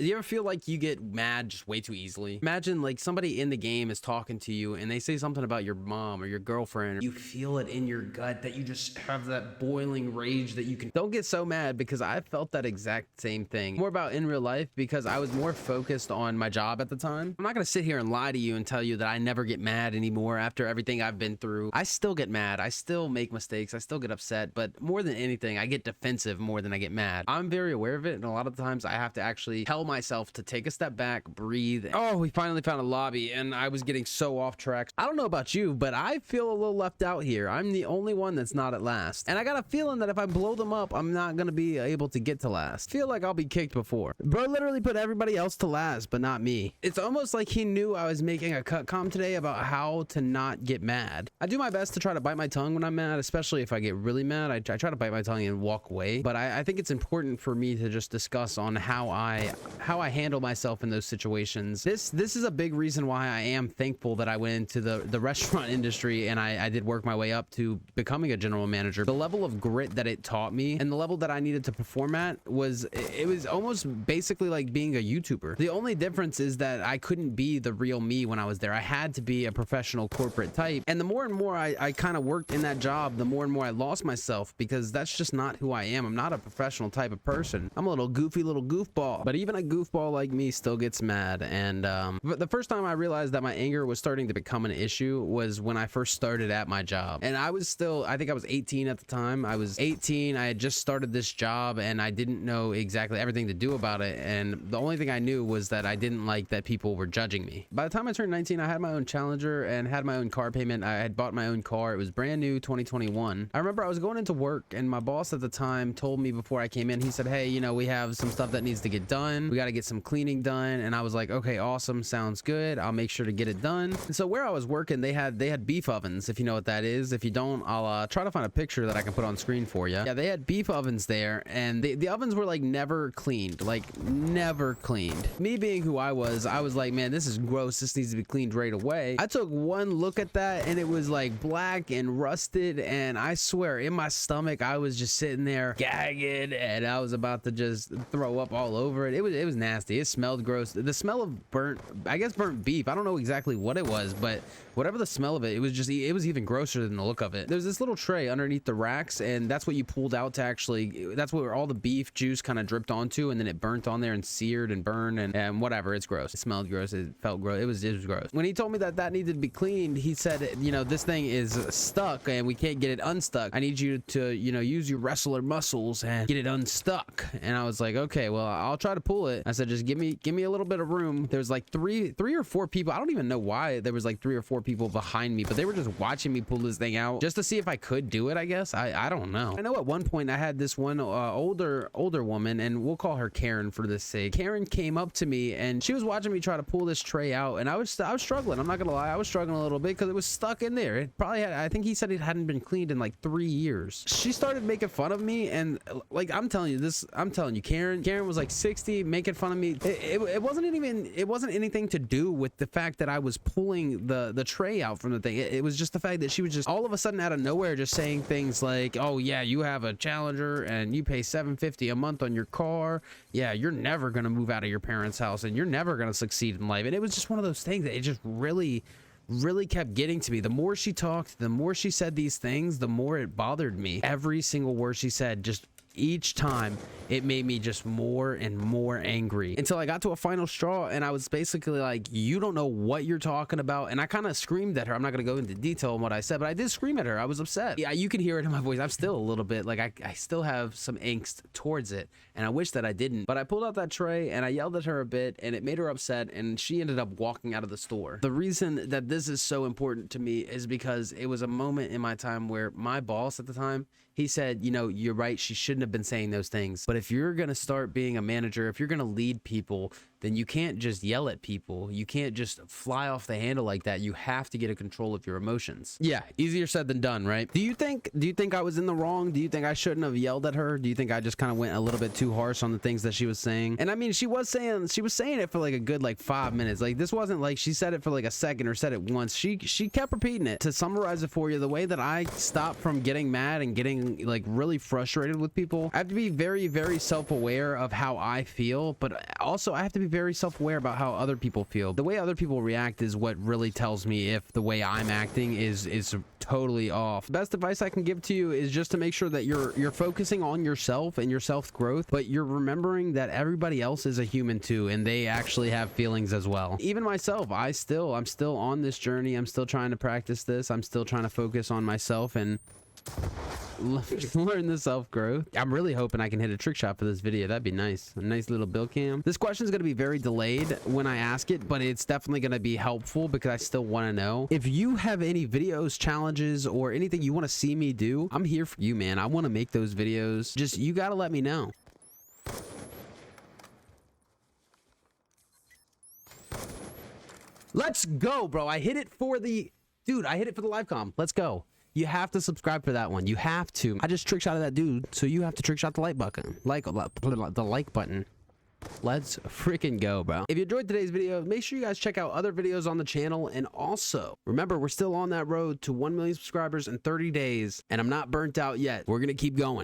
Do you ever feel like you get mad just way too easily? Imagine like somebody in the game is talking to you and they say something about your mom or your girlfriend. You feel it in your gut that you just have that boiling rage that you can. Don't get so mad, because I felt that exact same thing. More about in real life, because I was more focused on my job at the time. I'm not gonna sit here and lie to you and tell you that I never get mad anymore after everything I've been through. I still get mad. I still make mistakes. I still get upset. But more than anything, I get defensive more than I get mad. I'm very aware of it, and a lot of times I have to actually tell myself to take a step back, breathe. Oh, we finally found a lobby, and I was getting so off track. I don't know about you, but I feel a little left out here. I'm the only one that's not at last, and I got a feeling that if I blow them up, I'm not gonna be able to get to last. Feel like I'll be kicked before. Bro literally put everybody else to last, but not me. It's almost like he knew I was making a cut com today about how to not get mad. I do my best to try to bite my tongue when I'm mad, especially if I get really mad. I try to bite my tongue and walk away, but I think it's important for me to just discuss on how I handle myself in those situations. This is a big reason why I am thankful that I went into the restaurant industry and I did work my way up to becoming a general manager. The level of grit that it taught me and the level that I needed to perform at was almost basically like being a YouTuber. The only difference is that I couldn't be the real me when I was there. I had to be a professional corporate type, and the more and more I kind of worked in that job, the more and more I lost myself, because that's just not who I am. I'm not a professional type of person. I'm a little goofy little goofball, but even a goofball like me still gets mad. And but the first time I realized that my anger was starting to become an issue was when I first started at my job. And I think I was 18 at the time. I was 18. I had just started this job and I didn't know exactly everything to do about it, and the only thing I knew was that I didn't like that people were judging me. By the time I turned 19, I had my own Challenger and had my own car payment. I had bought my own car. It was brand new, 2021. I remember I was going into work and my boss at the time told me before I came in, he said, hey, you know, we have some stuff that needs to get done. We got to get some cleaning done. And I was like, okay, awesome, sounds good. I'll make sure to get it done. And so where I was working, they had beef ovens, if you know what that is. If you don't, I'll try to find a picture that I can put on screen for you. Yeah, they had beef ovens there, and the ovens were like never cleaned, like never cleaned. Me being who I was like, man, this is gross. This needs to be cleaned right away. I took one look at that and it was like black and rusted, and I swear in my stomach I was just sitting there gagging and I was about to just throw up all over it. It was nasty. It smelled gross. The smell of burnt beef. I don't know exactly what it was, but whatever the smell of it, it was even grosser than the look of it. There's this little tray underneath the racks, and that's what you pulled out to actually, that's where all the beef juice kind of dripped onto, and then it burnt on there and seared and burned and whatever. It's gross. It smelled gross. It felt gross. It was gross. When he told me that needed to be cleaned, he said, you know, this thing is stuck and we can't get it unstuck. I need you to, you know, use your wrestler muscles and get it unstuck. And I was like, okay, well, I'll try to pull it. I said, just give me a little bit of room. There's like three or four people. I don't even know why there was like 3 or 4 people behind me, but they were just watching me pull this thing out just to see if I could do it, I guess. I don't know. I know at one point I had this one older woman, and we'll call her Karen for this sake. Karen came up to me and she was watching me try to pull this tray out, and I was struggling. I'm not gonna lie, I was struggling a little bit because it was stuck in there. It probably had, I think he said it hadn't been cleaned in like 3 years. She started making fun of me, and like I'm telling you, Karen was like 60, making fun of me. It wasn't anything to do with the fact that I was pulling the tray out from the thing. It was just the fact that she was just all of a sudden out of nowhere just saying things like, oh yeah, you have a Challenger and you pay $750 a month on your car. Yeah, you're never gonna move out of your parents' house and you're never gonna succeed in life. And it was just one of those things that it just really kept getting to me. The more she talked, the more she said these things, the more it bothered me. Every single word she said, just each time, it made me just more and more angry, until I got to a final straw and I was basically like, you don't know what you're talking about. And I kind of screamed at her. I'm not going to go into detail on what I said, but I did scream at her. I was upset. Yeah, you can hear it in my voice. I'm still a little bit like, I still have some angst towards it, and I wish that I didn't. But I pulled out that tray and I yelled at her a bit, and it made her upset, and she ended up walking out of the store. The reason that this is so important to me is because it was a moment in my time where my boss at the time, he said, you know, you're right, she shouldn't have been saying those things. But if you're going to start being a manager, if you're going to lead people, then you can't just yell at people. You can't just fly off the handle like that. You have to get a control of your emotions. Yeah, easier said than done, right? Do you think I was in the wrong? Do you think I shouldn't have yelled at her? Do you think I just kind of went a little bit too harsh on the things that she was saying? And I mean, she was saying it for like a good like 5 minutes. Like, this wasn't like she said it for like a second or said it once. She kept repeating it. To summarize it for you, the way that I stop from getting mad and getting like really frustrated with people, I have to be very, very self-aware of how I feel, but also I have to be very self-aware about how other people feel. The way other people react is what really tells me if the way I'm acting is totally off. The best advice I can give to you is just to make sure that you're focusing on yourself and your self-growth, but you're remembering that everybody else is a human too, and they actually have feelings as well. Even myself, I'm still on this journey. I'm still trying to practice this. I'm still trying to focus on myself and learn the self-growth. I'm really hoping I can hit a trick shot for this video. That'd be nice. A nice little bill cam. This question is going to be very delayed when I ask it, but it's definitely going to be helpful because I still want to know. If you have any videos, challenges, or anything you want to see me do, I'm here for you, man. I want to make those videos. Just, you got to let me know. Let's go, bro. I hit it for the... Dude, I hit it for the live comm. Let's go. You have to subscribe for that one. You have to. I just trick shot that dude, so you have to trick shot the like button. The like button. Let's freaking go, bro. If you enjoyed today's video, make sure you guys check out other videos on the channel. And also, remember, we're still on that road to 1 million subscribers in 30 days. And I'm not burnt out yet. We're going to keep going.